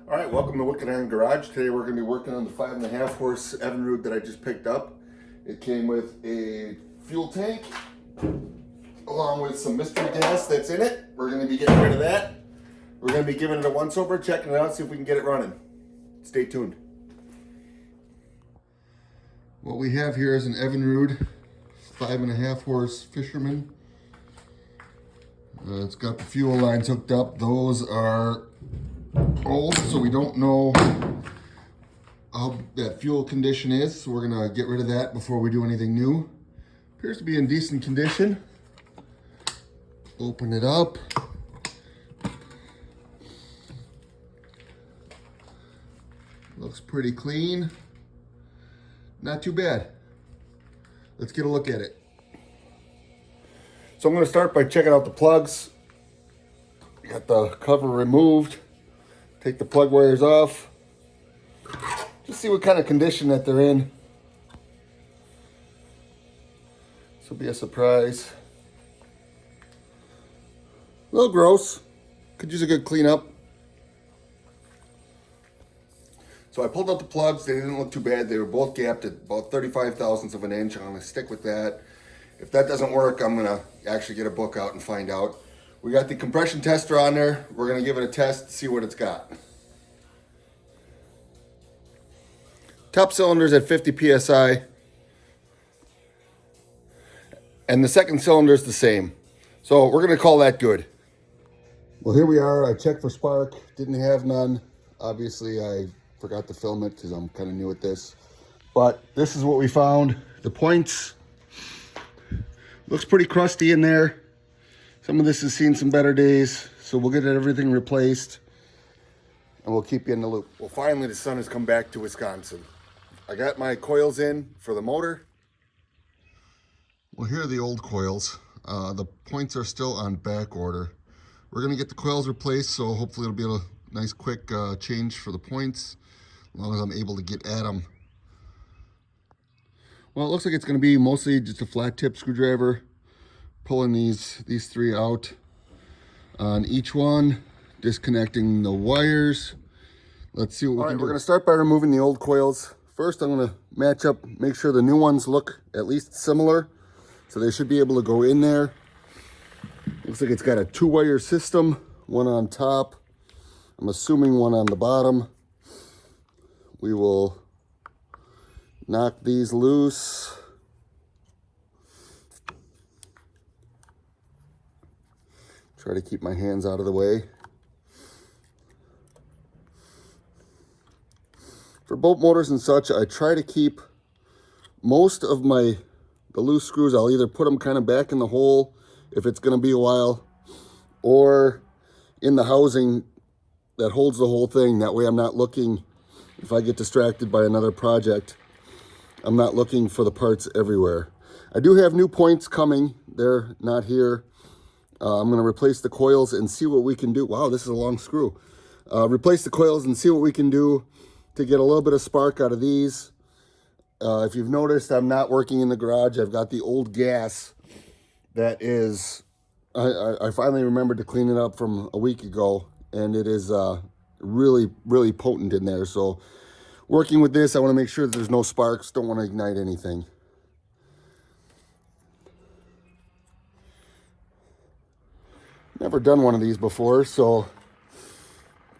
All right, welcome to Wicked Iron Garage. Today we're going to be working on the 5.5 horse Evinrude that I just picked up. It came with a fuel tank along with some mystery gas that's in it. We're going to be getting rid of that. We're going to be giving it a once over, checking it out, see if we can get it running. Stay tuned. What we have here is an Evinrude 5.5 horse Fisherman. It's got the fuel lines hooked up. Those are old, so we don't know how that fuel condition is, so we're gonna get rid of that before we do anything new. Appears to be in decent condition. Open it up. Looks pretty clean. Not too bad. Let's get a look at it. So I'm gonna start by checking out the plugs. Got the cover removed. Take the plug wires off. Just see what kind of condition that they're in. This will be a surprise. A little gross. Could use a good cleanup. So I pulled out the plugs. They didn't look too bad. They were both gapped at about 35 thousandths of an inch. I'm gonna stick with that. If that doesn't work, I'm gonna actually get a book out and find out. We got the compression tester on there. We're gonna give it a test, see what it's got. Top cylinder's at 50 PSI. And the second cylinder's the same. So we're gonna call that good. Well, here we are. I checked for spark, didn't have none. Obviously, I forgot to film it because I'm kind of new at this. But this is what we found. The points, looks pretty crusty in there. Some of this has seen some better days, so we'll get everything replaced and we'll keep you in the loop. Well, finally the sun has come back to Wisconsin. I got my coils in for the motor. Well, here are the old coils. The points are still on back order. We're gonna get the coils replaced, so hopefully it'll be a nice quick change for the points, as long as I'm able to get at them. Well, it looks like it's gonna be mostly just a flat tip screwdriver, pulling these three out on each one, disconnecting the wires. Let's see what we can do. All right, we're gonna start by removing the old coils. First, I'm gonna match up, make sure the new ones look at least similar. So they should be able to go in there. Looks like it's got a 2-wire system, one on top. I'm assuming one on the bottom. We will knock these loose. Try to keep my hands out of the way. For boat motors and such, I try to keep most of the loose screws. I'll either put them kind of back in the hole if it's going to be a while, or in the housing that holds the whole thing. That way I'm not looking, if I get distracted by another project, I'm not looking for the parts everywhere. I do have new points coming. They're not here. I'm going to replace the coils and see what we can do. Wow, this is a long screw. Replace the coils and see what we can do to get a little bit of spark out of these. If you've noticed, I'm not working in the garage. I've got the old gas that is, I finally remembered to clean it up from a week ago, and it is really, really potent in there. So working with this, I want to make sure that there's no sparks. Don't want to ignite anything. Never done one of these before, so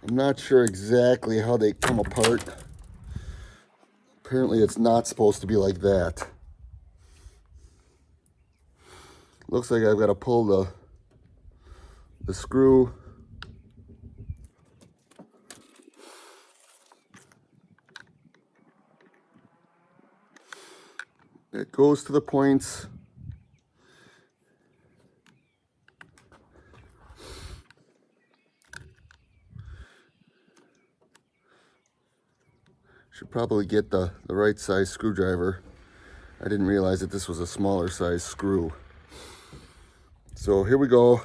I'm not sure exactly how they come apart. Apparently it's not supposed to be like that. Looks like I've got to pull the screw. It goes to the points. Should probably get the right size screwdriver. I didn't realize that this was a smaller size screw. So here we go.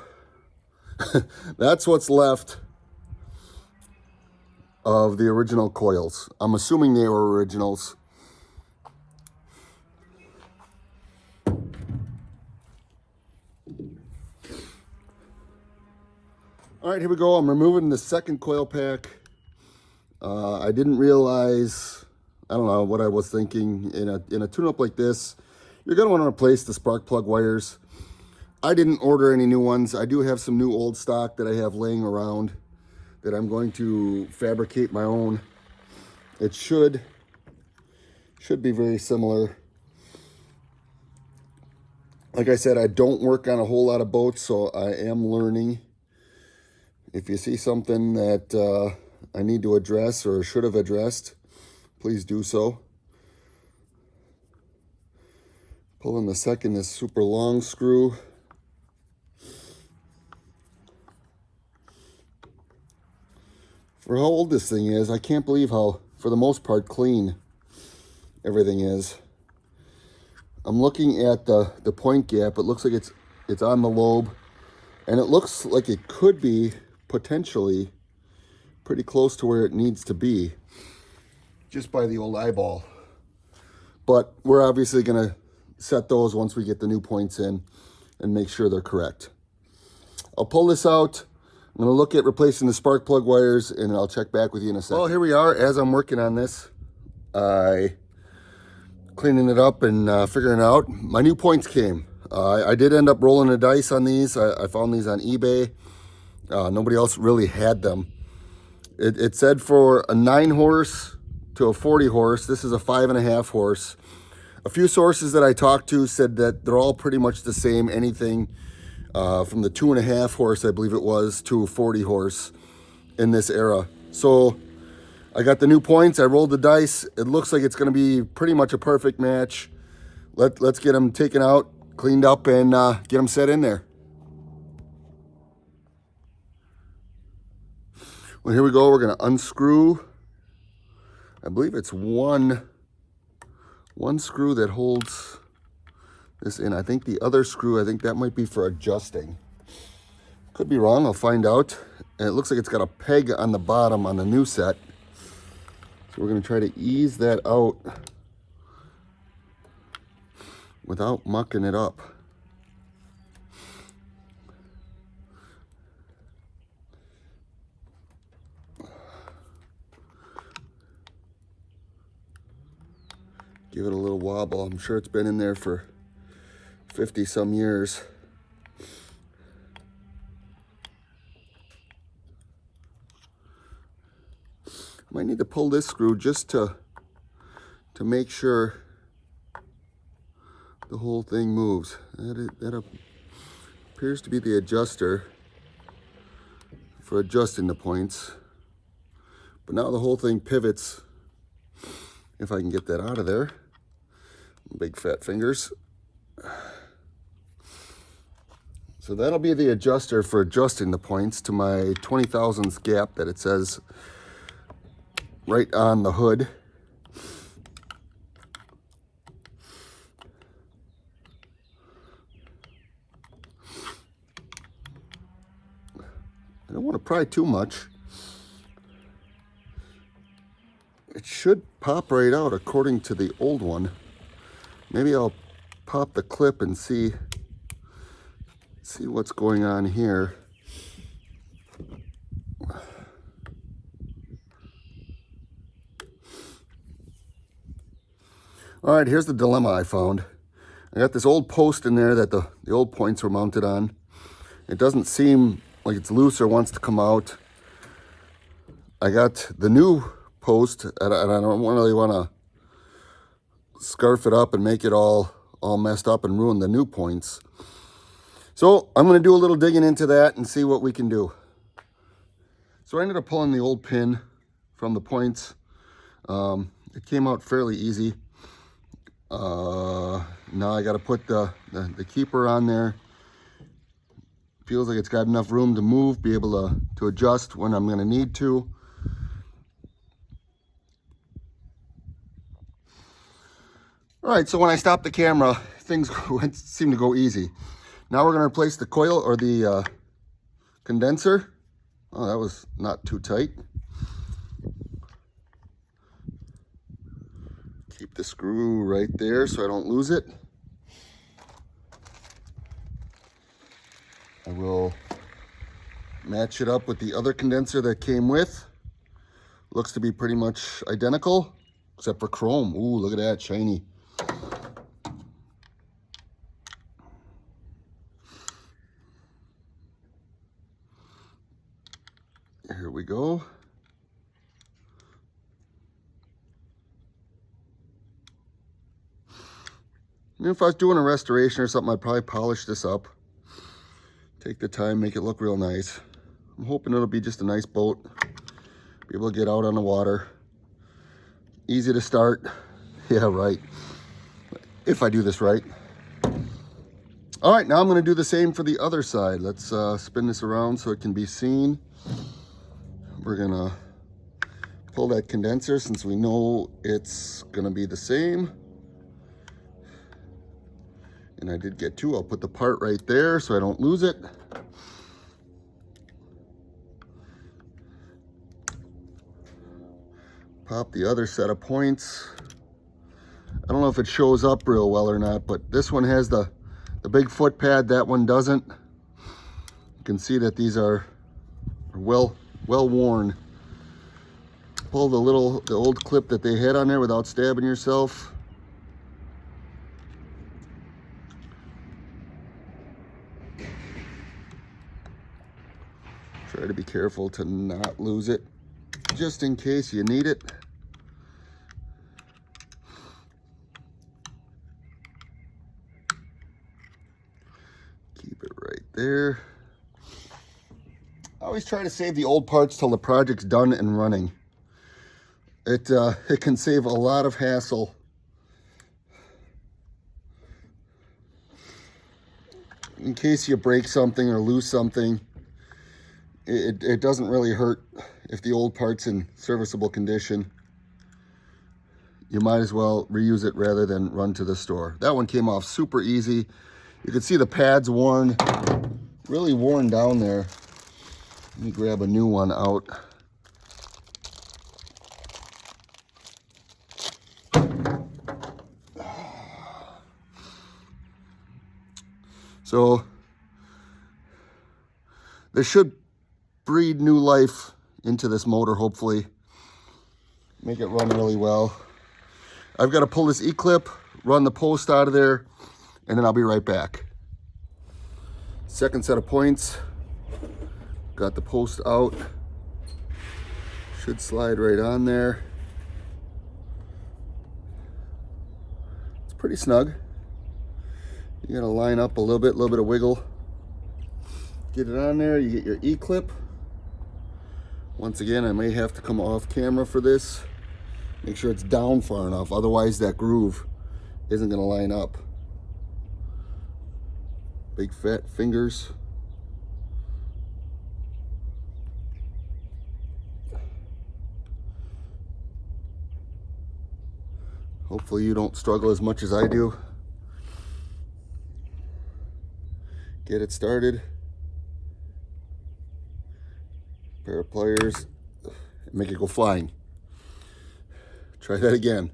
That's what's left of the original coils. I'm assuming they were originals. All right, here we go. I'm removing the second coil pack. I didn't realize, I don't know what I was thinking. In a tune-up like this, you're going to want to replace the spark plug wires. I didn't order any new ones. I do have some new old stock that I have laying around that I'm going to fabricate my own. It should be very similar. Like I said, I don't work on a whole lot of boats, so I am learning. If you see something that I need to address or should have addressed, please do so. Pulling the second is super long screw. For how old this thing is, I can't believe how, for the most part, clean everything is. I'm looking at the point gap. It looks like it's on the lobe, and it looks like it could be potentially pretty close to where it needs to be, just by the old eyeball. But we're obviously gonna set those once we get the new points in and make sure they're correct. I'll pull this out. I'm gonna look at replacing the spark plug wires, and I'll check back with you in a second. Well, here we are. As I'm working on this, cleaning it up and figuring out, my new points came. I did end up rolling a dice on these. I found these on eBay. Nobody else really had them. It said for a 9 horse to a 40 horse. This is a 5.5 horse. A few sources that I talked to said that they're all pretty much the same. Anything from the 2.5 horse, I believe it was, to 40 horse in this era. So I got the new points. I rolled the dice. It looks like it's going to be pretty much a perfect match. Let's get them taken out, cleaned up, and get them set in there. Well, here we go. We're going to unscrew. I believe it's one screw that holds this in. I think the other screw, I think that might be for adjusting. Could be wrong. I'll find out. And it looks like it's got a peg on the bottom on the new set. So we're going to try to ease that out without mucking it up. Give it a little wobble. I'm sure it's been in there for 50 some years. Might need to pull this screw just to make sure the whole thing moves. That appears to be the adjuster for adjusting the points. But now the whole thing pivots, if I can get that out of there. Big fat fingers. So that'll be the adjuster for adjusting the points to my 20 thousandths gap that it says right on the hood. I don't want to pry too much. It should pop right out according to the old one. Maybe I'll pop the clip and see what's going on here. All right, here's the dilemma I found. I got this old post in there that the old points were mounted on. It doesn't seem like it's loose or wants to come out. I got the new post, and I don't really want to scarf it up and make it all messed up and ruin the new points. So I'm going to do a little digging into that and see what we can do. So I ended up pulling the old pin from the points. It came out fairly easy. Now I got to put the keeper on there. Feels like it's got enough room to move, be able to adjust when I'm going to need to. All right, so when I stopped the camera, things seemed to go easy. Now we're going to replace the coil or the condenser. Oh, that was not too tight. Keep the screw right there so I don't lose it. I will match it up with the other condenser that came with. Looks to be pretty much identical, except for chrome. Ooh, look at that, shiny. Here we go. And if I was doing a restoration or something, I'd probably polish this up. Take the time, make it look real nice. I'm hoping it'll be just a nice boat. Be able to get out on the water. Easy to start. Yeah, right. If I do this right. All right, now I'm gonna do the same for the other side. Let's spin this around so it can be seen. We're gonna pull that condenser since we know it's gonna be the same. And I did get two. I'll put the part right there so I don't lose it. Pop the other set of points. I don't know if it shows up real well or not, but this one has the big foot pad, that one doesn't. You can see that these are well worn. Pull the old clip that they had on there without stabbing yourself. Try to be careful to not lose it, just in case you need it. Keep it right there. I always try to save the old parts till the project's done and running. It can save a lot of hassle. In case you break something or lose something, it doesn't really hurt if the old part's in serviceable condition. You might as well reuse it rather than run to the store. That one came off super easy. You can see the pad's worn, really worn down there. Let me grab a new one out. So this should breathe new life into this motor, hopefully. Make it run really well. I've got to pull this E-clip, run the post out of there, and then I'll be right back. Second set of points. Got the post out. Should slide right on there. It's pretty snug. You gotta line up a little bit of wiggle. Get it on there, you get your E-clip. Once again, I may have to come off camera for this. Make sure it's down far enough, otherwise that groove isn't gonna line up. Big fat fingers. Hopefully you don't struggle as much as I do. Get it started. Pair of pliers, and make it go flying. Try that again.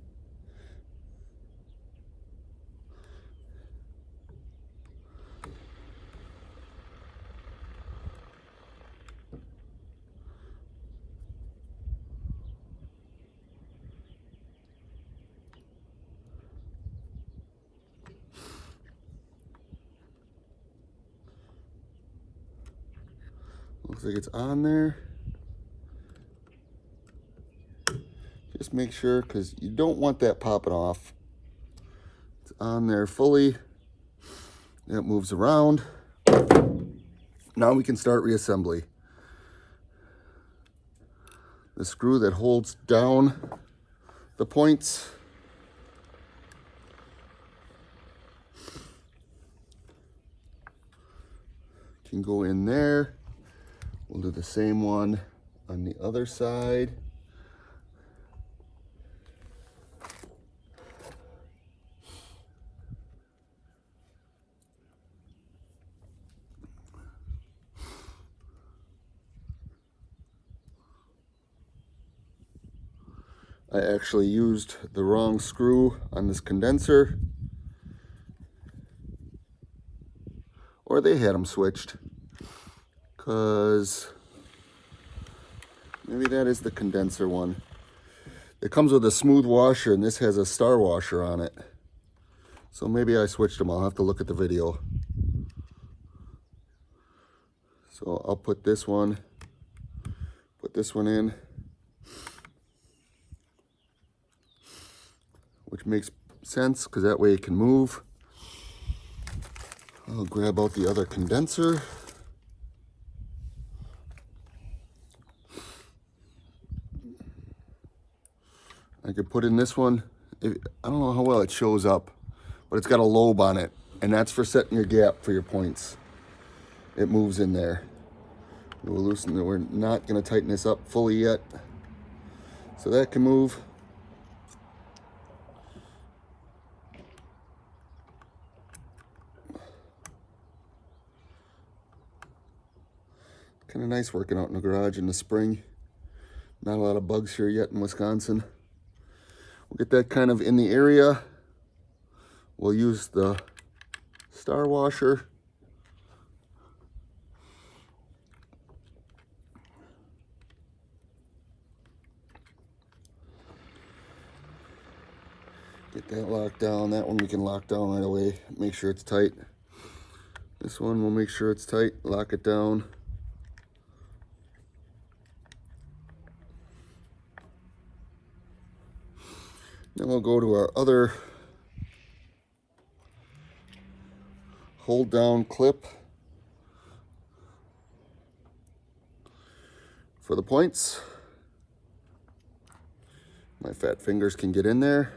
Looks like it's on there. Just make sure, because you don't want that popping off. It's on there fully. It moves around. Now we can start reassembly. The screw that holds down the points. Can go in there. We'll do the same one on the other side. I actually used the wrong screw on this condenser, or they had them switched, because Maybe that is the condenser one. It comes with a smooth washer, and this has a star washer on it. So maybe I switched them. I'll have to look at the video. So I'll put this one in, which makes sense because that way it can move. I'll grab out the other condenser. I could put in this one. I don't know how well it shows up, but it's got a lobe on it, and that's for setting your gap for your points. It moves in there. We'll loosen it. We're not going to tighten this up fully yet, so that can move. Kind of nice working out in the garage in the spring. Not a lot of bugs here yet in Wisconsin. We'll get that kind of in the area. We'll use the star washer. Get that locked down. That one we can lock down right away. Make sure it's tight. This one we'll make sure it's tight. Lock it down. Then we'll go to our other hold down clip for the points. My fat fingers can get in there.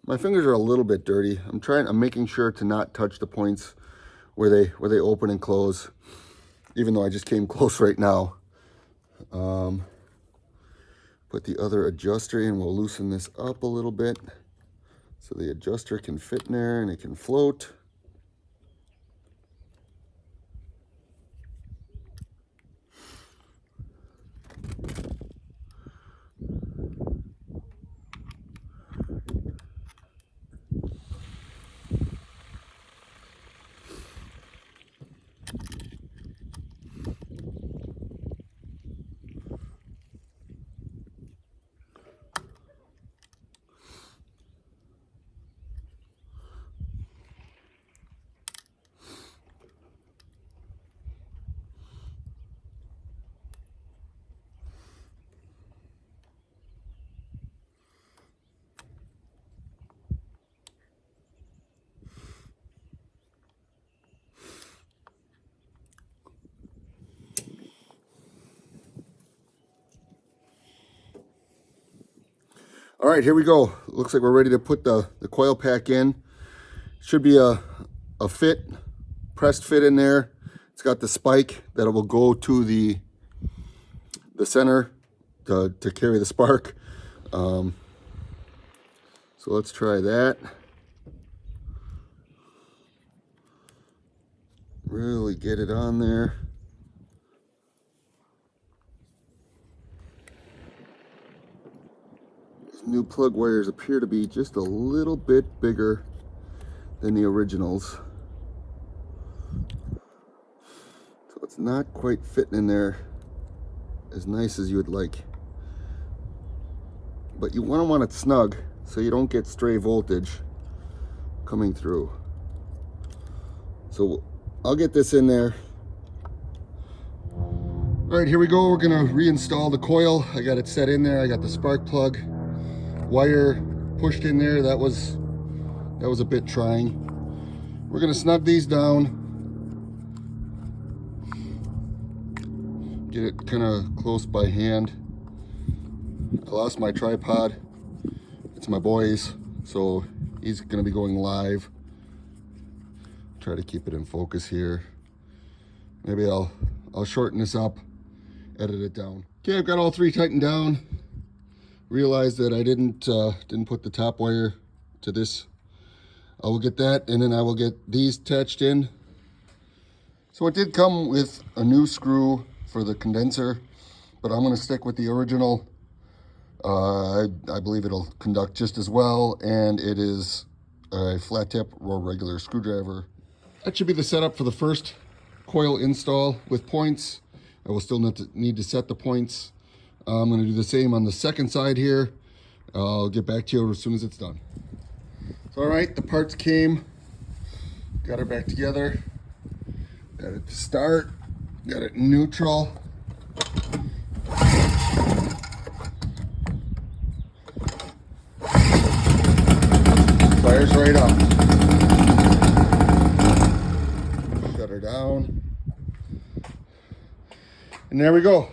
My fingers are a little bit dirty. I'm making sure to not touch the points where they open and close, even though I just came close right now. Put the other adjuster in. We'll loosen this up a little bit so the adjuster can fit in there and it can float. All right, here we go. Looks like we're ready to put the coil pack in. Should be a fit, pressed fit in there. It's got the spike that will go to the center to carry the spark. So let's try that. Really get it on there. New plug wires appear to be just a little bit bigger than the originals, so it's not quite fitting in there as nice as you would like, but you want it snug so you don't get stray voltage coming through. So I'll get this in there. All right, here we go. We're gonna reinstall the coil. I got it set in there. I got the spark plug wire pushed in there. That was a bit trying. We're gonna snug these down, get it kind of close by hand. I lost my tripod. It's my boy's, so he's gonna be going live. Try to keep it in focus here. Maybe I'll shorten this up, edit it down. Okay, I've got all three tightened down. Realized that I didn't put the top wire to this. I will get that, and then I will get these attached in. So it did come with a new screw for the condenser. but I'm going to stick with the original. I believe it'll conduct just as well, and it is a flat tip or regular screwdriver. That should be the setup for the first coil install with points. I will still need to set the points. I'm going to do the same on the second side here. I'll get back to you as soon as it's done. So, all right, the parts came. Got her back together. Got it to start. Got it neutral. Fires right up. Shut her down. And there we go.